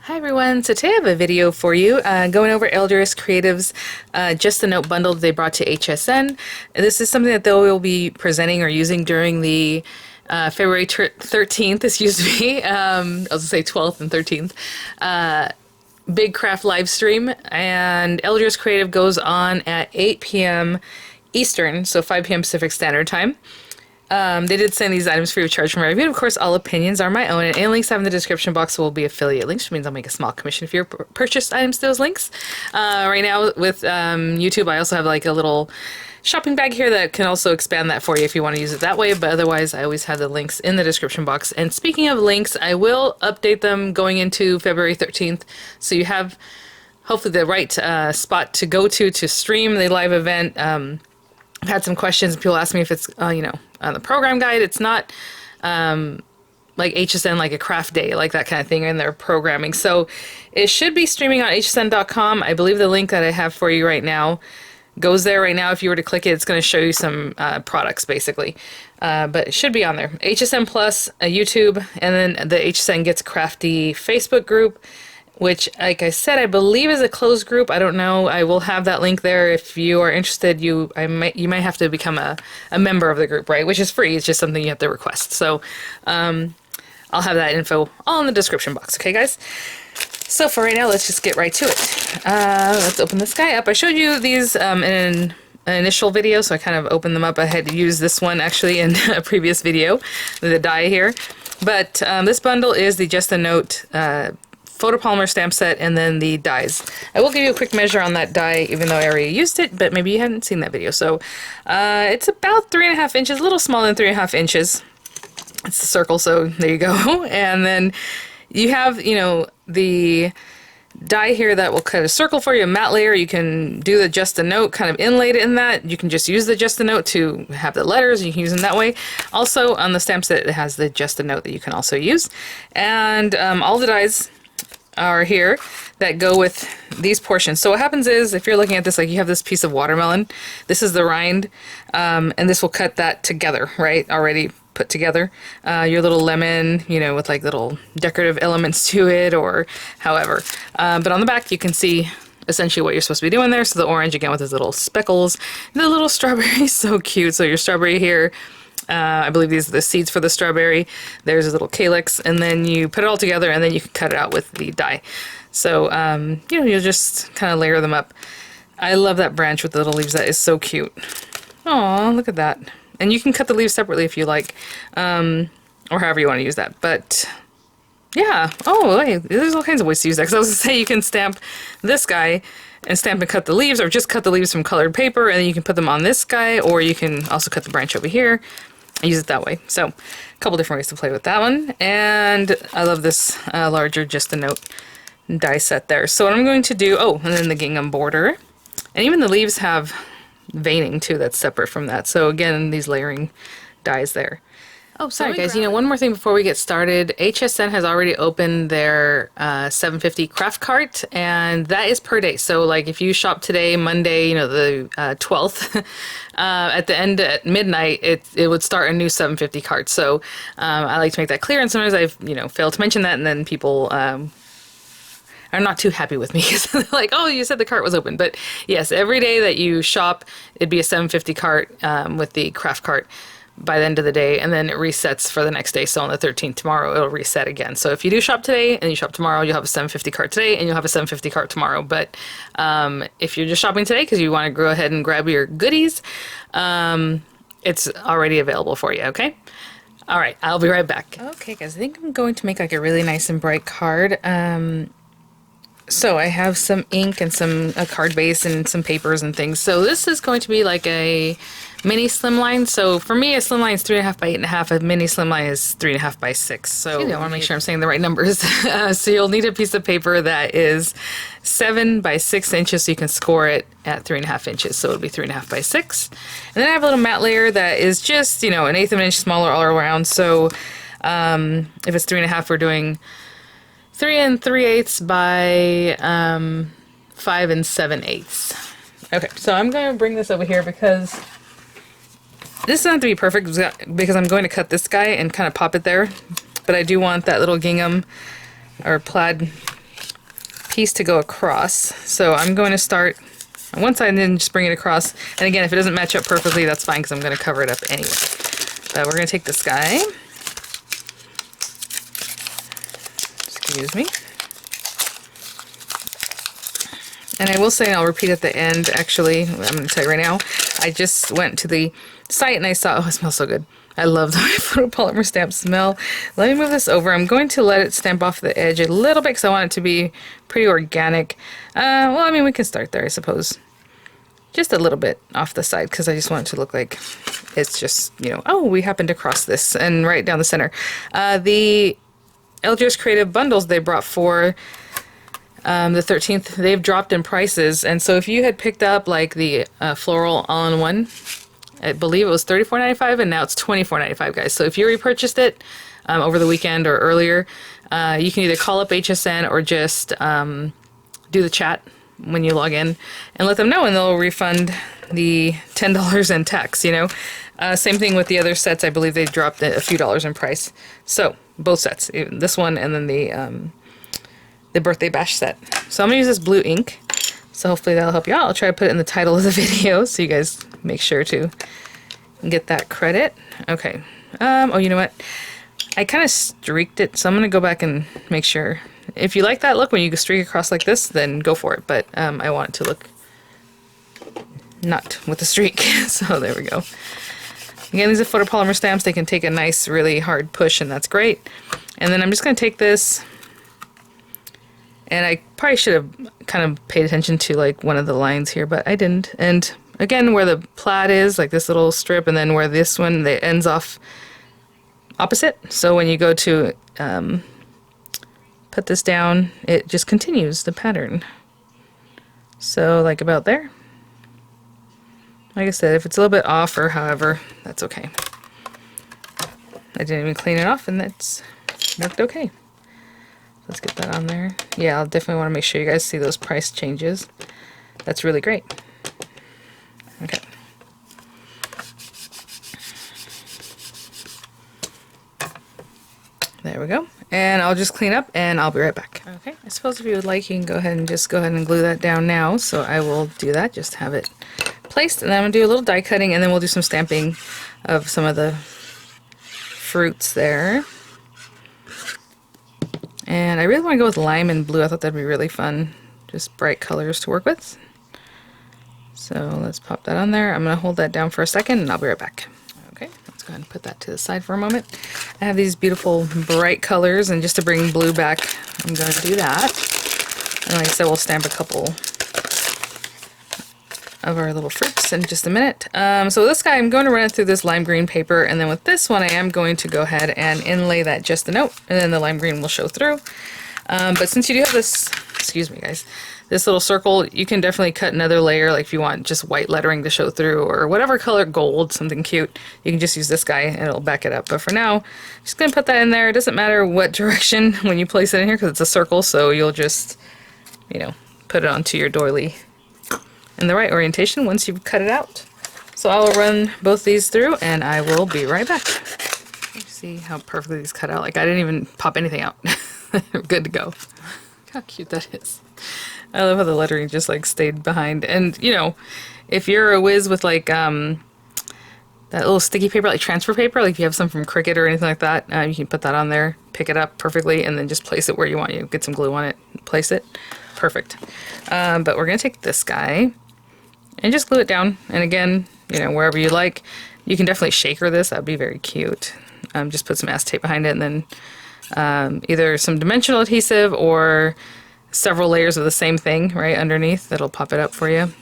Hi everyone, so today I have a video for you going over LDRS Creative's Just the Note bundle that they brought to HSN. This is something that they will be presenting or using during the February 13th, excuse me, I'll just say 12th and 13th, Big Craft live stream, and LDRS Creative goes on at 8 p.m. Eastern, so 5 p.m. Pacific Standard Time. They did send these items free of charge from my review. Of course, all opinions are my own, and any links I have in the description box will be affiliate links, which means I'll make a small commission if you purchased items to those links. Right now with YouTube, I also have like a little shopping bag here that can also expand that for you if you want to use it that way, but otherwise I always have the links in the description box. And speaking of links, I will update them going into February 13th, so you have hopefully the right spot to go to stream the live event. I've had some questions. People ask me if it's, on the program guide. It's not like HSN, like a craft day, like that kind of thing in their programming. So it should be streaming on hsn.com. I believe the link that I have for you right now goes there right now. If you were to click it, it's going to show you some products, basically. But it should be on there. HSN Plus, YouTube, and then the HSN Gets Crafty Facebook group, which, like I said, I believe is a closed group. I don't know. I will have that link there. If you are interested, you might have to become a member of the group, right? Which is free. It's just something you have to request. So I'll have that info all in the description box. Okay, guys? So for right now, let's just get right to it. Let's open this guy up. I showed you these in an initial video, so I kind of opened them up. I had to use this one actually in a previous video, the die here. But this bundle is the Just a Note photopolymer stamp set, and then the dies. I will give you a quick measure on that die, even though I already used it, but maybe you haven't seen that video. So it's about 3.5 inches, a little smaller than 3.5 inches. It's a circle, so there you go. And then you have, the die here that will cut a circle for you, a matte layer. You can do the Just a Note, kind of inlaid in that. You can just use the Just a Note to have the letters. You can use them that way. Also, on the stamp set, it has the Just a Note that you can also use. And all the dies are here that go with these portions. So what happens is, if you're looking at this, like you have this piece of watermelon, this is the rind, and this will cut that together, right? Already put together. Your little lemon, with like little decorative elements to it, or however. But on the back, you can see essentially what you're supposed to be doing there. So the orange, again, with those little speckles. The little strawberry is so cute. So your strawberry here, I believe these are the seeds for the strawberry. There's a little calyx, and then you put it all together, and then you can cut it out with the die. So, you'll just kind of layer them up. I love that branch with the little leaves. That is so cute. Aw, look at that. And you can cut the leaves separately if you like, or however you want to use that. But, yeah. Oh, hey, there's all kinds of ways to use that. Because I was going to say you can stamp this guy and stamp and cut the leaves, or just cut the leaves from colored paper, and then you can put them on this guy, or you can also cut the branch over here. Use it that way. So, a couple different ways to play with that one. And I love this larger Just a Note die set there. So what I'm going to do, and then the gingham border. And even the leaves have veining too that's separate from that. So again, these layering dies there. Oh, sorry guys, one more thing before we get started. HSN has already opened their 750 craft cart, and that is per day. So like if you shop today, Monday, the 12th, at the end at midnight, it would start a new 750 cart. So I like to make that clear, and sometimes I've, failed to mention that, and then people are not too happy with me because they're like, oh, you said the cart was open. But yes, every day that you shop, it'd be a 750 cart with the craft cart by the end of the day, and then it resets for the next day. So on the 13th, tomorrow, it'll reset again. So if you do shop today and you shop tomorrow, you'll have a 750 cart today, and you'll have a 750 cart tomorrow. But if you're just shopping today because you want to go ahead and grab your goodies, it's already available for you, okay? All right, I'll be right back. Okay, guys, I think I'm going to make like a really nice and bright card. So I have some ink and a card base and some papers and things. So this is going to be like a mini slimline. So for me, a slimline is 3.5 by 8.5. A mini slimline is 3.5 by 6. So I want to make sure I'm saying the right numbers. So you'll need a piece of paper that is 7 by 6 inches, so you can score it at 3.5 inches. So it'll be 3.5 by 6. And then I have a little matte layer that is just, an 1/8 of an inch smaller all around. So if it's 3.5, we're doing 3 3/8 by 5 7/8. Okay, so I'm going to bring this over here because this doesn't have to be perfect because I'm going to cut this guy and kind of pop it there. But I do want that little gingham or plaid piece to go across. So I'm going to start on one side and then just bring it across. And again, if it doesn't match up perfectly, that's fine because I'm going to cover it up anyway. But we're going to take this guy. Excuse me. And I will say, and I'll repeat at the end, actually, I'm going to tell you right now, I just went to the site and I saw, oh, it smells so good. I love the photopolymer stamp smell. Let me move this over. I'm going to let it stamp off the edge a little bit because I want it to be pretty organic. Well, I mean, we can start there, I suppose. Just a little bit off the side because I just want it to look like it's just, you know, oh, we happened to cross this, and right down the center. The LDRS Creative bundles they brought for the 13th, they've dropped in prices. And so if you had picked up like the floral all-in-one, I believe it was $34.95 and now it's $24.95, guys. So if you repurchased it over the weekend or earlier, you can either call up HSN or just do the chat when you log in and let them know, and they'll refund the $10 in tax, you know. Same thing with the other sets. I believe they dropped a few dollars in price. So both sets, this one and then the birthday bash set. So I'm gonna use this blue ink. So hopefully that'll help you out. I'll try to put it in the title of the video so you guys make sure to get that credit. Okay. Oh, you know what? I kind of streaked it, so I'm going to go back and make sure. If you like that look when you streak across like this, then go for it. But I want it to look not with the streak. So there we go. Again, these are photopolymer stamps. They can take a nice, really hard push, and that's great. And then I'm just going to take this. And I probably should have kind of paid attention to like one of the lines here, but I didn't. And again, where the plaid is, like this little strip, and then where this one, it ends off opposite. So when you go to put this down, it just continues the pattern. So like about there. Like I said, if it's a little bit off or however, that's okay. I didn't even clean it off and that's worked okay. Let's get that on there. Yeah, I'll definitely want to make sure you guys see those price changes. That's really great. Okay. There we go. And I'll just clean up and I'll be right back. Okay, I suppose if you would like, you can go ahead and glue that down now. So I will do that, just have it placed. And then I'm gonna do a little die cutting and then we'll do some stamping of some of the fruits there. And I really want to go with lime and blue. I thought that'd be really fun. Just bright colors to work with. So let's pop that on there. I'm going to hold that down for a second and I'll be right back. Okay, let's go ahead and put that to the side for a moment. I have these beautiful bright colors, and just to bring blue back, I'm going to do that. And like I said, we'll stamp a couple of our little fruits in just a minute. So this guy, I'm going to run it through this lime green paper, and then with this one I am going to go ahead and inlay that just a note, and then the lime green will show through. But since you do have this, excuse me guys, this little circle, you can definitely cut another layer, like if you want just white lettering to show through or whatever color, gold, something cute, you can just use this guy and it'll back it up. But for now, I'm just going to put that in there. It doesn't matter what direction when you place it in here because it's a circle, so you'll just, you know, put it onto your doily in the right orientation once you've cut it out. So I will run both these through and I will be right back. See how perfectly these cut out. Like I didn't even pop anything out. They're good to go. Look how cute that is. I love how the lettering just like stayed behind. And you know, if you're a whiz with like that little sticky paper, like transfer paper, like if you have some from Cricut or anything like that, you can put that on there, pick it up perfectly, and then just place it where you want. You get some glue on it, place it. Perfect. But we're gonna take this guy and just glue it down. And again, you know, wherever you like, you can definitely shaker this. That'd be very cute. Just put some acetate behind it, and then either some dimensional adhesive or several layers of the same thing right underneath. That'll pop it up for you.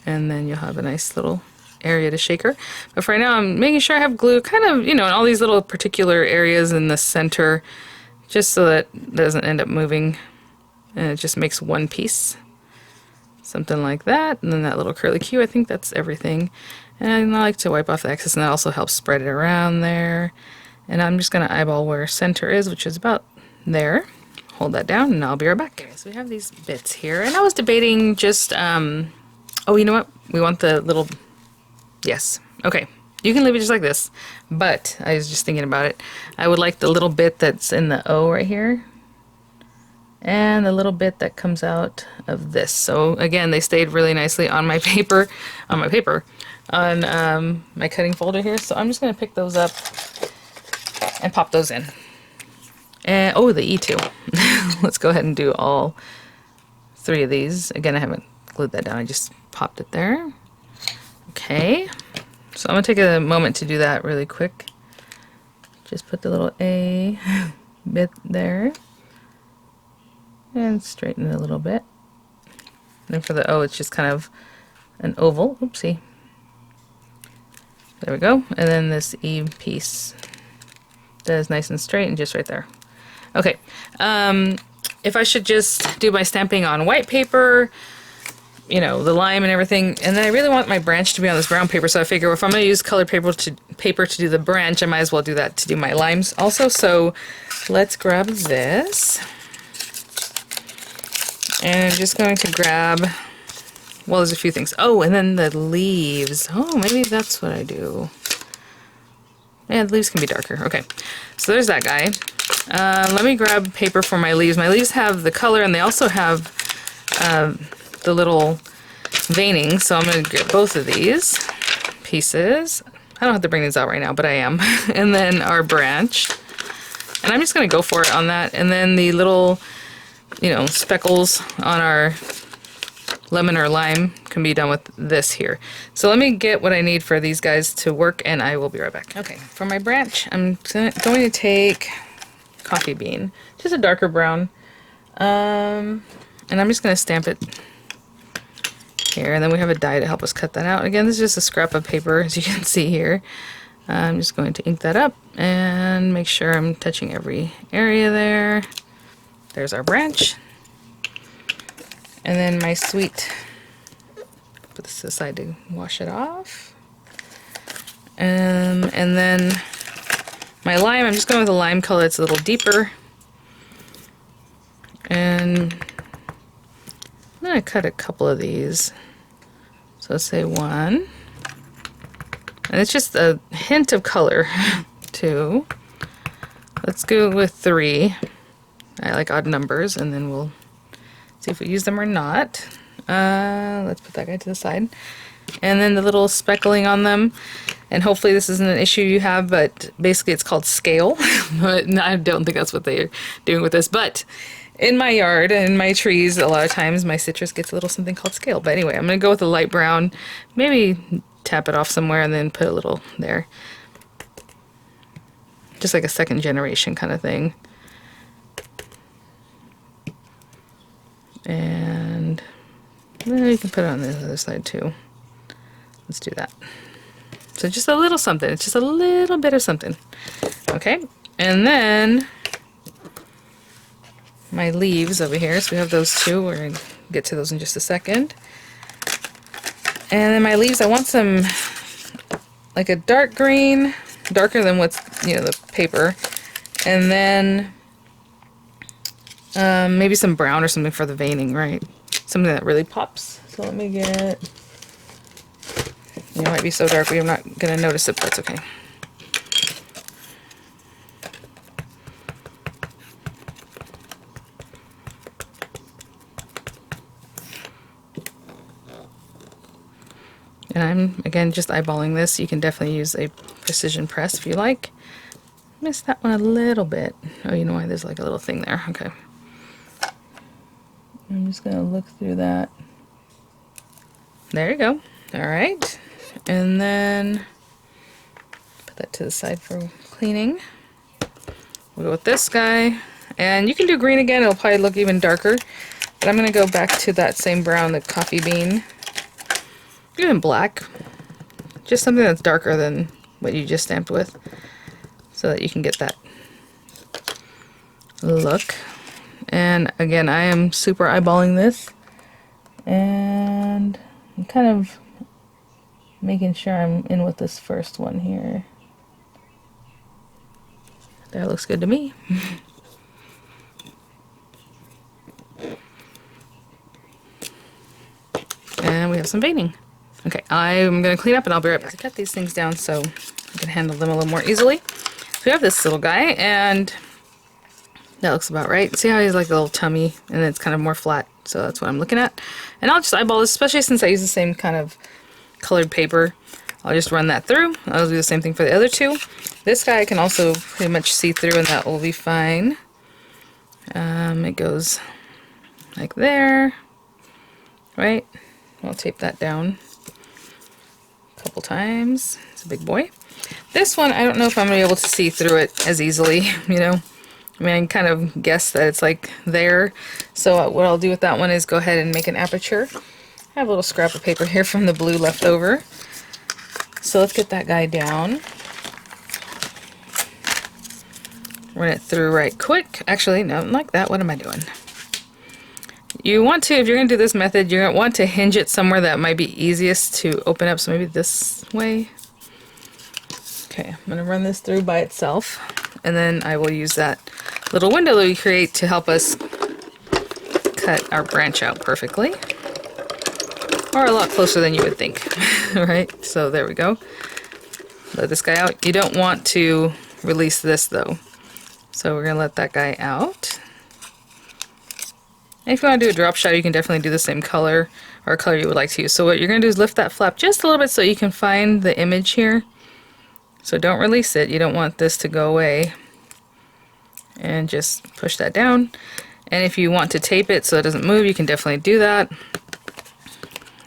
And then you'll have a nice little area to shaker. But for right now, I'm making sure I have glue kind of, you know, in all these little particular areas in the center, just so that it doesn't end up moving. And it just makes one piece. Something like that. And then that little curly Q, I think that's everything. And I like to wipe off the excess, and that also helps spread it around there. And I'm just going to eyeball where center is, which is about there. Hold that down and I'll be right back. Okay, so we have these bits here, and I was debating just, oh, you know what? We want the little, yes. Okay, you can leave it just like this, but I was just thinking about it. I would like the little bit that's in the O right here. and a little bit that comes out of this. So again, they stayed really nicely on my paper, on my cutting folder here. So I'm just going to pick those up and pop those in. And oh, the E2. Let's go ahead and do all 3 of these. Again, I haven't glued that down. I just popped it there. Okay. So I'm going to take a moment to do that really quick. Just put the little A bit there. And straighten it a little bit. And then for the O, it's just kind of an oval. Oopsie. There we go. And then this E piece. That is nice and straight and just right there. Okay. If I should just do my stamping on white paper, you know, the lime and everything, and then I really want my branch to be on this brown paper, so I figure if I'm going to use colored paper to do the branch, I might as well do that to do my limes also. So let's grab this. And I'm just going to grab, well, there's a few things. Oh, and then the leaves. Oh, maybe that's what I do. Yeah, the leaves can be darker. Okay, so there's that guy. Let me grab paper for my leaves. My leaves have the color, and they also have the little veining, so I'm going to get both of these pieces. I don't have to bring these out right now, but I am. And then our branch. And I'm just going to go for it on that. And then the little, you know, speckles on our lemon or lime can be done with this here. So let me get what I need for these guys to work, and I will be right back. Okay, for my branch, I'm going to take coffee bean, just a darker brown, and I'm just going to stamp it here, and then we have a die to help us cut that out. Again, this is just a scrap of paper, as you can see here. I'm just going to ink that up and make sure I'm touching every area there. There's our branch. And then my sweet, put this aside to wash it off. And then my lime, I'm just going with a lime color that's a little deeper. And I'm going to cut a couple of these. So let's say 1. And it's just a hint of color. 2. Let's go with 3. I like odd numbers, and then we'll see if we use them or not. Let's put that guy to the side. And then the little speckling on them. And hopefully this isn't an issue you have, but basically it's called scale. But I don't think that's what they're doing with this. But in my yard and my trees, a lot of times my citrus gets a little something called scale. But anyway, I'm going to go with a light brown. Maybe tap it off somewhere and then put a little there. Just like a second generation kind of thing. And you can put it on the other side too. Let's do that. So just a little something. It's just a little bit of something. Okay. And then my leaves over here. So we have those 2. We're going to get to those in just a second. And then my leaves, I want some like a dark green, darker than what's, you know, the paper. And then maybe some brown or something for the veining, right? Something that really pops. So let me get, it might be so dark we're not going to notice it, but that's okay. And I'm, again, just eyeballing this. You can definitely use a precision press if you like. Missed that one a little bit. Oh, you know why? There's like a little thing there. Okay. I'm just going to look through that. There you go. All right. And then put that to the side for cleaning. We'll go with this guy. And you can do green again. It'll probably look even darker. But I'm going to go back to that same brown, the coffee bean. Even black. Just something that's darker than what you just stamped with. So that you can get that look. And again, I am super eyeballing this. And I'm kind of making sure I'm in with this first one here. That looks good to me. And we have some veining. Okay, I'm going to clean up and I'll be right back. I cut these things down so I can handle them a little more easily. So we have this little guy, and That looks about right. See how he's like a little tummy and it's kind of more flat. So that's what I'm looking at. And I'll just eyeball this, especially since I use the same kind of colored paper. I'll just run that through. I'll do the same thing for the other two. This guy I can also pretty much see through and that will be fine. It goes like there, right? I'll tape that down a couple times. It's a big boy. This one, I don't know if I'm going to be able to see through it as easily, you know. I mean, I can kind of guess that it's like there. So what I'll do with that one is go ahead and make an aperture. I have a little scrap of paper here from the blue left over. So let's get that guy down. Run it through right quick. Actually, no, not like that. What am I doing? You want to, if you're going to do this method, you're going to want to hinge it somewhere that might be easiest to open up. So maybe this way. Okay, I'm going to run this through by itself. And then I will use that little window that we create to help us cut our branch out perfectly. Or a lot closer than you would think, right? So there we go. Let this guy out. You don't want to release this though. So we're going to let that guy out. And if you want to do a drop shadow, you can definitely do the same color or color you would like to use. So what you're going to do is lift that flap just a little bit so you can find the image here. So don't release it. You don't want this to go away. And just push that down. And if you want to tape it so it doesn't move, you can definitely do that.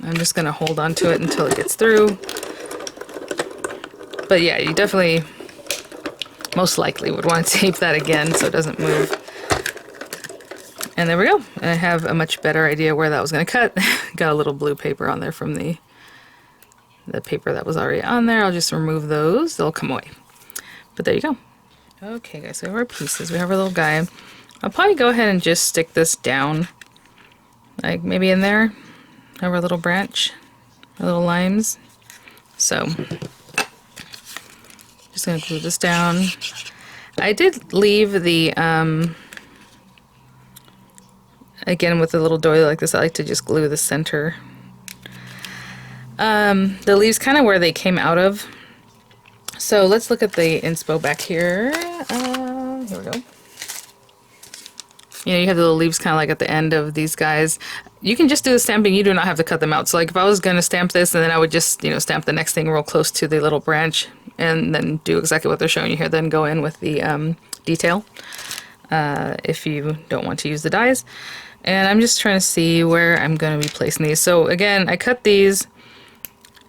I'm just going to hold on to it until it gets through. But yeah, you definitely, most likely, would want to tape that again so it doesn't move. And there we go. I have a much better idea where that was going to cut. Got a little blue paper on there from the paper that was already on there. I'll just remove those. They'll come away. But there you go. Okay, guys, so we have our pieces. We have our little guy. I'll probably go ahead and just stick this down, like maybe in there. Have our little branch, our little limes. So, just gonna glue this down. I did leave the, again with a little doily like this, I like to just glue the center. The leaves kind of where they came out of. So let's look at the inspo back here. Here we go. You know, you have the little leaves kind of like at the end of these guys. You can just do the stamping. You do not have to cut them out. So like if I was going to stamp this, and then I would just, you know, stamp the next thing real close to the little branch and then do exactly what they're showing you here. Then go in with the detail if you don't want to use the dies. And I'm just trying to see where I'm going to be placing these. So again, I cut these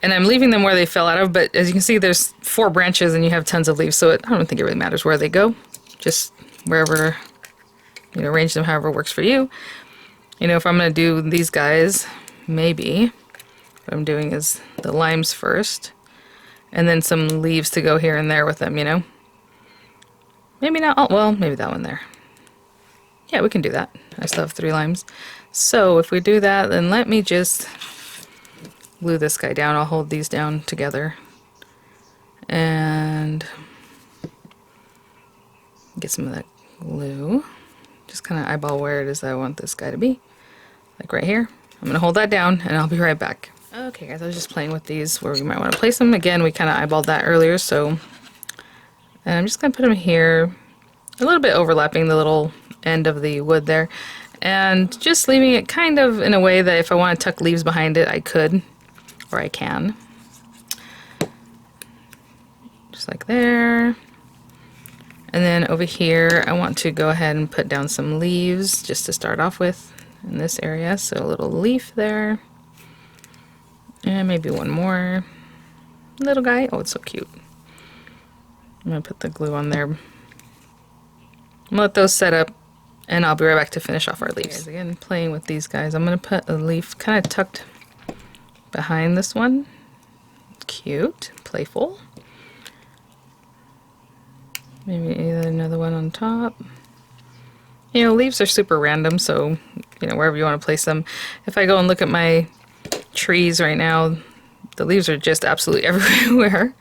and I'm leaving them where they fell out of. But as you can see, there's 4 branches and you have tons of leaves. So I don't think it really matters where they go. Just wherever, you know, arrange them however works for you. You know, if I'm going to do these guys, maybe what I'm doing is the limes first, and then some leaves to go here and there with them, you know. Maybe not, oh, well, maybe that one there. Yeah, we can do that. I still have 3 limes. So if we do that, then let me just glue this guy down. I'll hold these down together. And get some of that glue. Just kind of eyeball where it is that I want this guy to be. Like right here. I'm going to hold that down and I'll be right back. Okay guys, I was just playing with these where we might want to place them. Again, we kind of eyeballed that earlier, so... And I'm just going to put them here, a little bit overlapping the little end of the wood there. And just leaving it kind of in a way that if I want to tuck leaves behind it, I could. Or I can. Just like there. And then over here, I want to go ahead and put down some leaves just to start off with in this area. So a little leaf there. And maybe one more little guy. Oh, it's so cute. I'm going to put the glue on there. I'm going to let those set up and I'll be right back to finish off our leaves. Again, playing with these guys. I'm going to put a leaf kind of tucked behind this one. Cute. Playful. Maybe another one on top. You know, leaves are super random, so, you know, wherever you want to place them. If I go and look at my trees right now, the leaves are just absolutely everywhere.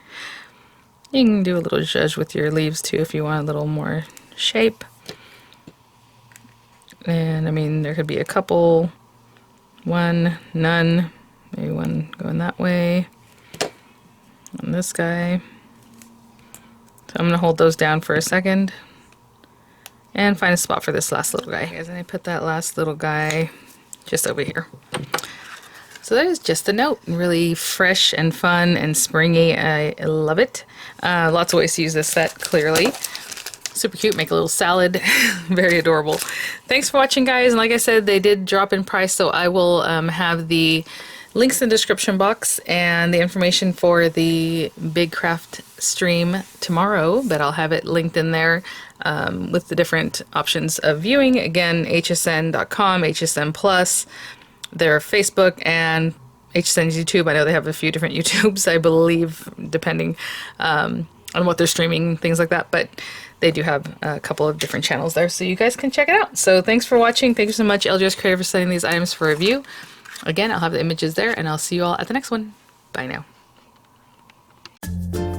You can do a little zhuzh with your leaves too if you want a little more shape. And I mean, there could be a couple, one, none, maybe one going that way, on this guy. So I'm going to hold those down for a second. And find a spot for this last little guy. Guys, and I put that last little guy just over here. So that is just a note. Really fresh and fun and springy. I love it. Lots of ways to use this set, clearly. Super cute. Make a little salad. Very adorable. Thanks for watching, guys. And like I said, they did drop in price, so I will have the links in the description box and the information for the Big Craft stream tomorrow, but I'll have it linked in there with the different options of viewing. Again, hsn.com, HSN Plus, their Facebook, and HSN's YouTube. I know they have a few different YouTubes, I believe, depending on what they're streaming, things like that, but they do have a couple of different channels there, so you guys can check it out. So thanks for watching. Thank you so much, LDRS Creative, for sending these items for review. Again, I'll have the images there, and I'll see you all at the next one. Bye now.